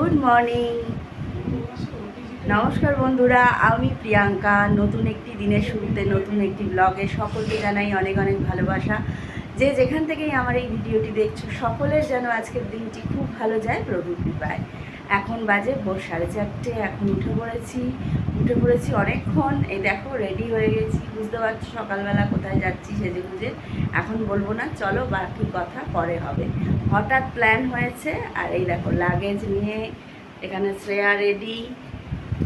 Good morning, নমস্কার বন্ধুরা। আমি প্রিয়াঙ্কা। নতুন একটি দিনের শুরুতে নতুন একটি ব্লগে সকলকে জানাই অনেক অনেক ভালোবাসা। যে যেখান থেকেই আমার এই ভিডিওটি দেখছো, সকলের যেন আজকের দিনটি খুব ভালো যায় প্রভুর কৃপায়। এখন বাজে ভোর 4:30। এখন উঠে পড়েছি অনেকক্ষণ। এই দেখো রেডি হয়ে গেছি, বুঝতে পারছি সকালবেলা কোথায় যাচ্ছি সেজে গুজে। এখন বলবো না, চলো বাকি কথা পরে হবে। হঠাৎ প্ল্যান হয়েছে। আর এই দেখো লাগেজ নিয়ে এখানে শ্রেয়া রেডি,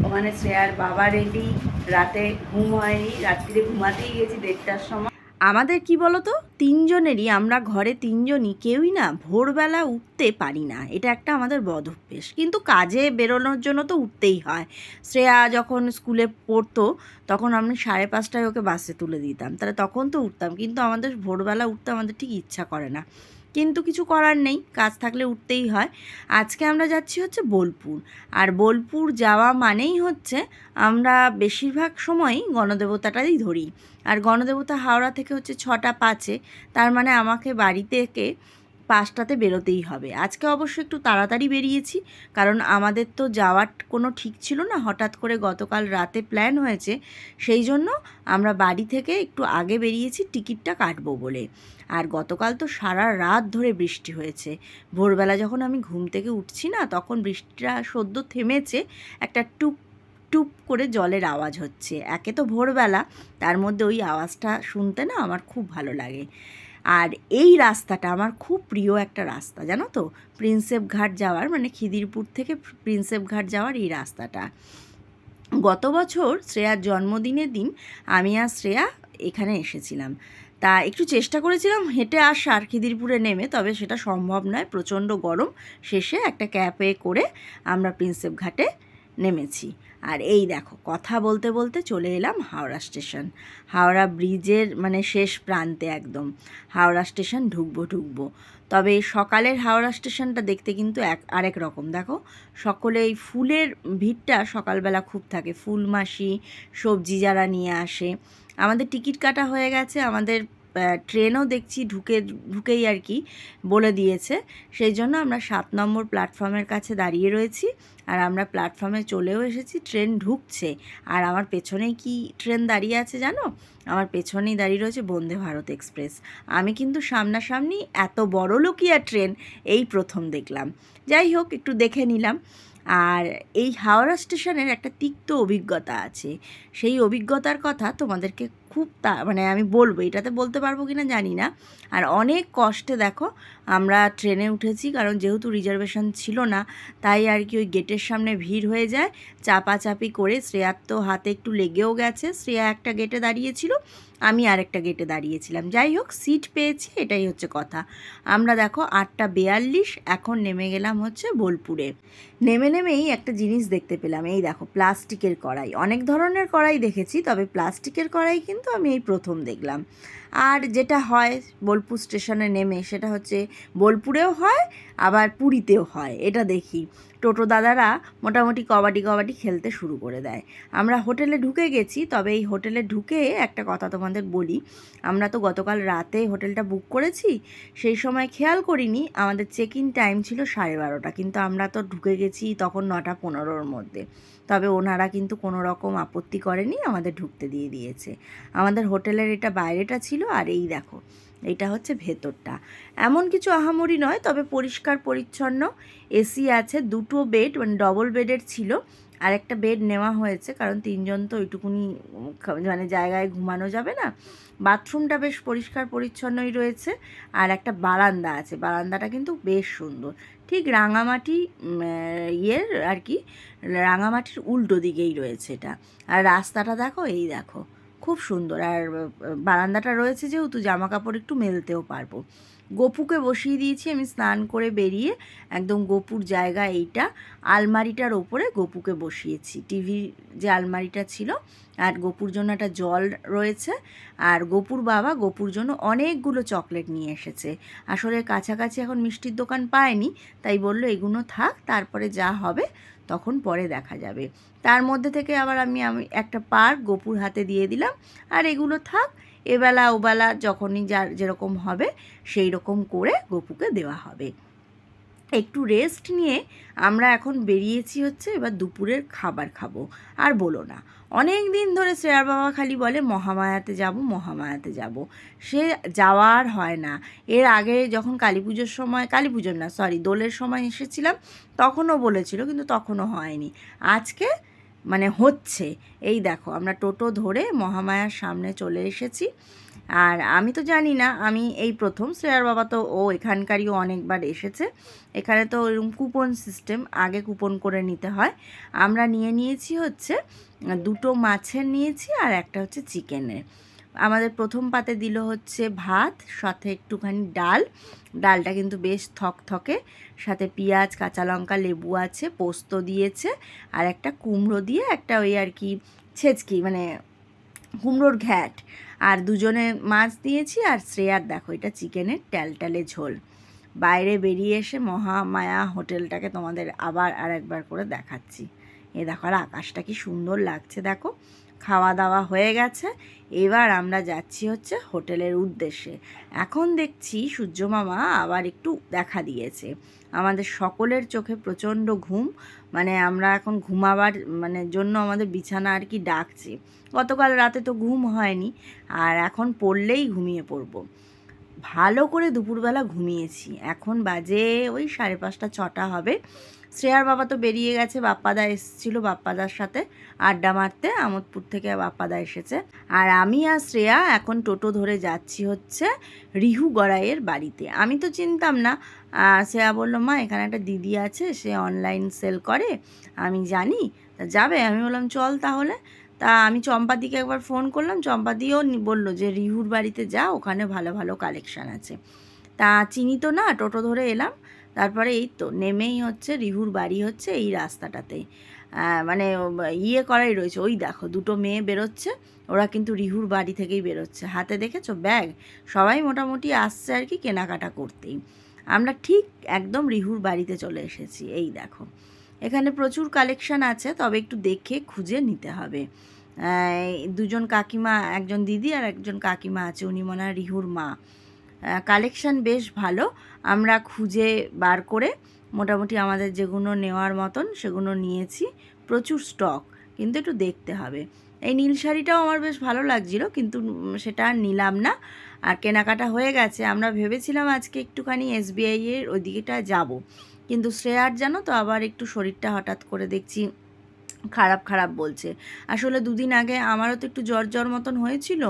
ওখানে শ্রেয়ার বাবা রেডি। রাতে ঘুম হয়নি, রাত্রিরে ঘুমাতেই গেছি 1:30টার সময়। আমাদের কি বলতো, তিনজনেরই, আমরা ঘরে তিনজনই কেউই না ভোরবেলা উঠতে পারি না। এটা একটা আমাদের বদ অভ্যেস, কিন্তু কাজে বেরোনোর জন্য তো উঠতেই হয়। শ্রেয়া যখন স্কুলে পড়তো তখন আমি 5:30টায় ওকে বাসে তুলে দিতাম, তাহলে তখন তো উঠতাম, কিন্তু আমাদের ভোরবেলা উঠতে আমাদের ঠিক ইচ্ছা করে না। কিন্তু কিছু করার নেই, কাজ থাকলে উঠতেই হয়। আজকে আমরা যাচ্ছি হচ্ছে বোলপুর। আর বোলপুর যাওয়া মানেই হচ্ছে আমরা বেশিরভাগ সময়ই গণদেবতাটাই ধরি। আর গণদেবতা হাওড়া থেকে হচ্ছে 6:05। তার মানে আমাকে বাড়ি থেকে 5টাতে বেরোতেই হবে। আজকে অবশ্য একটু তাড়াতাড়ি বেরিয়েছি, কারণ আমাদের তো যাওয়ার কোনো ঠিক ছিল না, হঠাৎ করে গতকাল রাতে প্ল্যান হয়েছে। সেই জন্য আমরা বাড়ি থেকে একটু আগে বেরিয়েছি টিকিটটা কাটবো বলে। আর গতকাল তো সারা রাত ধরে বৃষ্টি হয়েছে। ভোরবেলা যখন আমি ঘুম থেকে উঠছি না, তখন বৃষ্টিটা সদ্য থেমেছে। একটা টুপ টুপ করে জলের আওয়াজ হচ্ছে। একে তো ভোরবেলা, তার মধ্যে ওই আওয়াজটা শুনতে না আমার খুব ভালো লাগে। আর এই রাস্তাটা আমার খুব প্রিয় একটা রাস্তা, জানো তো, প্রিন্সেপ ঘাট যাওয়ার, মানে খিদিরপুর থেকে প্রিন্সেপ ঘাট যাওয়ার এই রাস্তাটা। গত বছর শ্রেয়ার জন্মদিনের দিন আমি আর শ্রেয়া এখানে এসেছিলাম। তা একটু চেষ্টা করেছিলাম হেঁটে আসার খিদিরপুরে নেমে, তবে সেটা সম্ভব নয়, প্রচণ্ড গরম। শেষে একটা ক্যাবে করে আমরা প্রিন্সেপ ঘাটে নেমেছি। আর এই দেখো, কথা বলতে বলতে চলে এলাম হাওড়া স্টেশন। হাওড়া ব্রিজের মানে শেষ প্রান্তে একদম হাওড়া স্টেশন ঢুকবো। তবে সকালের হাওড়া স্টেশনটা দেখতে কিন্তু আরেক রকম। দেখো, সকলে এই ফুলের ভিড়টা সকালবেলা খুব থাকে, ফুল মাসি সবজি যারা নিয়ে আসে। আমাদের টিকিট কাটা হয়ে গেছে, আমাদের ট্রেনও দেখছি ঢুকেই আর কি বলে দিয়েছে। সেই জন্য আমরা 7 নম্বর প্ল্যাটফর্মের কাছে দাঁড়িয়ে রয়েছি। আর আমরা প্ল্যাটফর্মে চলেও এসেছি, ট্রেন ঢুকছে। আর আমার পেছনেই কি ট্রেন দাঁড়িয়ে আছে জানো? আমার পেছনেই দাঁড়িয়ে রয়েছে বন্দে ভারত এক্সপ্রেস। আমি কিন্তু সামনাসামনি এত বড় লোকিয়া ট্রেন এই প্রথম দেখলাম। যাই হোক, একটু দেখে নিলাম। আর এই হাওড়া স্টেশনের একটা তিক্ত অভিজ্ঞতা আছে। সেই অভিজ্ঞতার কথা তোমাদেরকে খুব মানে আমি বলবো, এটাতে বলতে পারবো কি না জানি না। আর অনেক কষ্টে দেখো আমরা ট্রেনে উঠেছি, কারণ যেহেতু রিজার্ভেশন ছিল না, তাই আর কি ওই গেটের সামনে ভিড় হয়ে যায়। চাপাচাপি করে শ্রেয়ার তো হাতে একটু লেগেও গেছে। শ্রেয়া একটা গেটে দাঁড়িয়েছিল, আমি আরেকটা গেটে দাঁড়িয়েছিলাম। যাই হোক, সিট পেয়েছি, এটাই হচ্ছে কথা। আমরা দেখো 8:42 এখন নেমে গেলাম হচ্ছে বোলপুরে। নেমেই একটা জিনিস দেখতে পেলাম। এই দেখো, প্লাস্টিকের কড়াই। অনেক ধরনের কড়াই দেখেছি, তবে প্লাস্টিকের কড়াই কিন্তু আমি এই প্রথম দেখলাম। আর যেটা হয় বোলপুর স্টেশনে নেমে, সেটা হচ্ছে বোলপুরেও হয় আবার পুরীতেও হয়, এটা দেখি টোটো দাদারা মোটামুটি কবাডি খেলতে শুরু করে দেয়। আমরা হোটেলে ঢুকে গেছি, তবে এই হোটেলে ঢুকে একটা কথা তোমাদের বলি। আমরা তো গতকাল রাতে হোটেলটা বুক করেছি, সেই সময় খেয়াল করিনি আমাদের চেক ইন টাইম ছিল 12:30, কিন্তু আমরা তো ঢুকে গেছি তখন 9:15-র মধ্যে। তবে ওনারা কিন্তু কোনো রকম আপত্তি করেনি, আমাদের ঢুকতে দিয়ে দিয়েছে। আমাদের হোটেলের এটা বাইরেটা ছিল, আর এই দেখো এটা হচ্ছে ভেতরটা। এমন কিছু আহামরি নয়, তবে পরিষ্কার পরিচ্ছন্ন। এসি আছে, 2টো বেড, মানে ডবল বেডের ছিল। আর একটা বেড নেওয়া হয়েছে, কারণ 3জন তো ওইটুকুনি মানে জায়গায় ঘুমানো যাবে না। বাথরুমটা বেশ পরিষ্কার পরিচ্ছন্নই রয়েছে। আর একটা বারান্দা আছে, বারান্দাটা কিন্তু বেশ সুন্দর। ঠিক রাঙামাটি ইয়ের আর কি, রাঙামাটির উল্টো দিকেই রয়েছে এটা। আর রাস্তাটা দেখো, এই দেখো খুব সুন্দর। আর বারান্দাটা রয়েছে যেহেতু, জামা কাপড় একটু মেলতেও পারবো। গপুকে বসিয়ে দিয়েছি আমি স্নান করে বেরিয়ে, একদম গপুর জায়গা এইটা। আলমারিটার ওপরে গপুকে বসিয়েছি, টিভির যে আলমারিটা ছিল। আর গপুর জন্য একটা জল রয়েছে। আর গপুর বাবা গপুর জন্য অনেকগুলো চকলেট নিয়ে এসেছে। আসলে কাছাকাছি এখন মিষ্টির দোকান পায়নি, তাই বললো এগুলো থাক, তারপরে যা হবে তখন পরে দেখা যাবে। তার মধ্যে থেকে আবার আমি একটা পার্ক গপুর হাতে দিয়ে দিলাম। আর এগুলো থাক, এবেলা ওবেলা যখনই যার যেরকম হবে সেই রকম করে গপুকে দেওয়া হবে। একটু রেস্ট নিয়ে আমরা এখন বেরিয়েছি হচ্ছে এবার দুপুরের খাবার খাবো। আর বলো না, অনেক দিন ধরে শ্রেয়ার বাবা খালি বলে মহামায়াতে যাব, মহামায়াতে যাব, সে যাওয়ার হয় না। এর আগে যখন কালী পুজোর সময়, কালী পুজোর না সরি দোলের সময় এসেছিলাম তখনও বলেছিল, কিন্তু তখনও হয়নি। আজকে মানে হচ্ছে। এই দেখো আমরা টোটো ধরে মহামায়ার সামনে চলে এসেছি। আর আমি তো জানি না, আমি এই প্রথম, শ্রেয়ার বাবা তো ও এখানকারইও অনেকবার এসেছে। এখানে তো ওইরকম কুপন সিস্টেম, আগে কুপন করে নিতে হয়। আমরা নিয়েছি হচ্ছে 2টো মাছের নিয়েছি আর একটা হচ্ছে চিকেনের। আমাদের প্রথম পাতে দিল হচ্ছে ভাত, সাথে একটুখানি ডাল। ডালটা কিন্তু বেশ থকথকে, সাথে পেঁয়াজ, কাঁচা লঙ্কা, লেবু আছে, পোস্ত দিয়েছে, আর একটা কুমড়ো দিয়ে একটা ওই আর কি ছেচকি মানে কুমড়োর ঘ্যাট, আর দুজনে মাছ দিয়েছি। আর শ্রেয়ার দেখো এটা চিকেনের ট্যালট্যালে ঝোল। বাইরে বেরিয়ে এসে মহামায়া হোটেলটাকে তোমাদের আবার আর একবার করে দেখাচ্ছি। এ দেখো, আর আকাশটা কি সুন্দর লাগছে দেখো। খাওয়া দাওয়া হয়ে গেছে, এবার আমরা যাচ্ছি হচ্ছে হোটেলের উদ্দেশ্যে। এখন দেখছি সূর্য মামা আবার একটু দেখা দিয়েছে। আমাদের সকলের চোখে প্রচণ্ড ঘুম, মানে আমরা এখন ঘুমাবার মানে জন্য আমাদের বিছানা আর কি ডাকছি। গতকাল রাতে তো ঘুম হয়নি, আর এখন পড়লেই ঘুমিয়ে পড়বো। ভালো করে দুপুরবেলা ঘুমিয়েছি। এখন বাজে ওই 5:30 6টা হবে। শ্রেয়ার বাবা তো বেরিয়ে গেছে, বাপ্পাদা এসেছিলো বাপ্পাদার সাথে আড্ডা মারতে, আমোদপুর থেকে বাপ্পাদা এসেছে। আর আমি আর শ্রেয়া এখন টোটো ধরে যাচ্ছি হচ্ছে রিহু গড়াইয়ের বাড়িতে। আমি তো চিনতাম না। শ্রেয়া বললো মা এখানে একটা দিদি আছে, সে অনলাইন সেল করে, আমি জানি, তা যাবে? আমি বললাম চল তাহলে। তা আমি চম্পাদিকে একবার ফোন করলাম, চম্পাদিও বললো যে রিহুর বাড়িতে যা, ওখানে ভালো ভালো কালেকশান আছে। তা চিনি তো না, টোটো ধরে এলাম। তারপরে এই তো নেমেই হচ্ছে রিহুর বাড়ি হচ্ছে এই রাস্তাটাতেই, মানে ইয়ে করাই রয়েছে। ওই দেখো 2টো মেয়ে বেরোচ্ছে, ওরা কিন্তু রিহুর বাড়ি থেকেই বেরোচ্ছে, হাতে দেখেছো ব্যাগ। সবাই মোটামুটি আসছে আর কি কেনাকাটা করতেই। আমরা ঠিক একদম রিহুর বাড়িতে চলে এসেছি। এই দেখো, এখানে প্রচুর কালেকশান আছে, তবে একটু দেখে খুঁজে নিতে হবে। দুজন কাকিমা, একজন দিদি আর একজন কাকিমা আছে, উনি মনে হয় রিহুর মা। কালেকশান বেশ ভালো। আমরা খুঁজে বার করে মোটামুটি আমাদের যেগুলো নেওয়ার মতন সেগুলো নিয়েছি। প্রচুর স্টক, কিন্তু একটু দেখতে হবে। এই নীল শাড়িটাও আমার বেশ ভালো লাগছিল, কিন্তু সেটা আর নিলাম না। আর কেনাকাটা হয়ে গেছে। আমরা ভেবেছিলাম আজকে একটুখানি SBI-এর ওই দিকেটা যাব, কিন্তু শ্রেয়ার জানো তো আবার একটু শরীরটা হঠাৎ করে দেখছি খারাপ খারাপ বলছে। আসলে 2 দিন আগে আমারও তো একটু জ্বর জ্বর মতন হয়েছিল,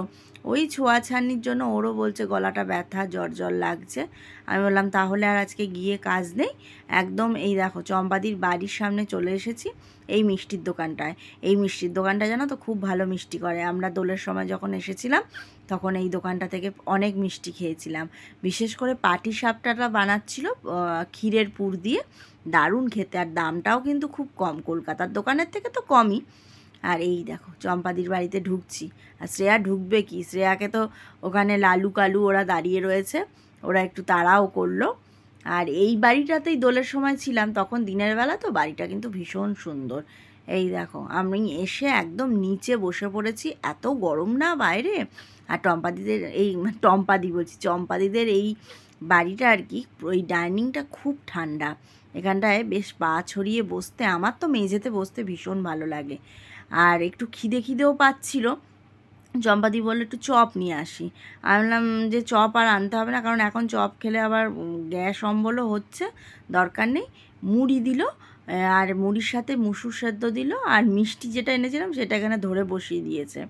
ওই ছোঁয়াছানির জন্য ওরও বলছে গলাটা ব্যথা, জ্বর জ্বর লাগছে। আমি বললাম তাহলে আর আজকে গিয়ে কাজ নেই। একদম এই দেখো চম্পাদির বাড়ির সামনে চলে এসেছি, এই মিষ্টির দোকানটায়। এই মিষ্টির দোকানটা জানো তো খুব ভালো মিষ্টি করে। আমরা দোলের সময় যখন এসেছিলাম তখন এই দোকানটা থেকে অনেক মিষ্টি খেয়েছিলাম। বিশেষ করে পাটিসাপটাটা বানাচ্ছিল ক্ষীরের পুর দিয়ে, দারুণ খেতে। আর দামটাও কিন্তু খুব কম, কলকাতার দোকানের থেকে তো কমই। আর এই দেখো চম্পাদির বাড়িতে ঢুকছি। আর শ্রেয়া ঢুকবে কি, শ্রেয়াকে তো ওখানে লালু কালু ওরা দাঁড়িয়ে রয়েছে, ওরা একটু তাড়াও করলো। আর এই বাড়িটাতেই দোলের সময় ছিলাম, তখন দিনের বেলা তো বাড়িটা কিন্তু ভীষণ সুন্দর। এই দেখো আমি এসে একদম নিচে বসে পড়েছি, এত গরম না বাইরে। আর টম্পাদিদের এই টম্পাদি বলছি চম্পাদিদের এই বাড়িটা আর কি, ওই ডাইনিংটা খুব ঠান্ডা। এখানটায় বেশ পা ছড়িয়ে বসতে, আমার তো মেঝেতে বসতে ভীষণ ভালো লাগে। আর একটু খিদেও পাচ্ছিল। চম্পাদি বললো একটু চপ নিয়ে আসি। আমি বললাম যে চপ আর আনতে হবে না, কারণ এখন চপ খেলে আবার গ্যাস অম্বলও হচ্ছে, দরকার নেই। মুড়ি দিল, আর মুড়ির সাথে মুসুর সেদ্ধ দিল, আর মিষ্টি যেটা এনেছিলাম সেটা এখানে ধরে বসিয়ে দিয়েছে।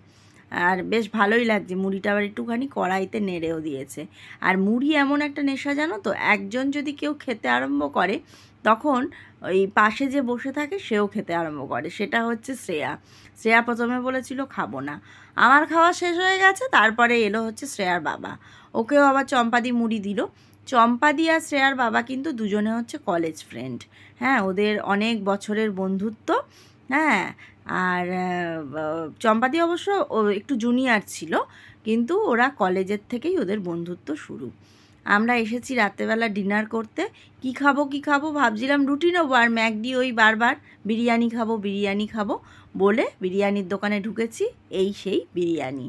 আর বেশ ভালোই লাগছে, মুড়িটা আবার একটুখানি কড়াইতে নেড়েও দিয়েছে। আর মুড়ি এমন একটা নেশা জানো তো, একজন যদি কেউ খেতে আরম্ভ করে তখন ওই পাশে যে বসে থাকে সেও খেতে আরম্ভ করে। সেটা হচ্ছে শ্রেয়া। শ্রেয়া প্রথমে বলেছিল খাবো না, আমার খাওয়া শেষ হয়ে গেছে, তারপরে এলো হচ্ছে শ্রেয়ার বাবা, ওকেও আবার চম্পাদি মুড়ি দিল। চম্পাদি আর শ্রেয়ার বাবা কিন্তু দুজনে হচ্ছে কলেজ ফ্রেন্ড। হ্যাঁ, ওদের অনেক বছরের বন্ধুত্ব। হ্যাঁ, আর চম্পাদি অবশ্য একটু জুনিয়র ছিল, কিন্তু ওরা কলেজের থেকেই ওদের বন্ধুত্ব শুরু। আমরা এসেছি রাত্রেবেলা ডিনার করতে। কি খাবো ভাবছিলাম রুটি নেবো, আর ম্যাকডি ওই বারবার বিরিয়ানি খাবো বলে বিরিয়ানির দোকানে ঢুকেছি। এই সেই বিরিয়ানি।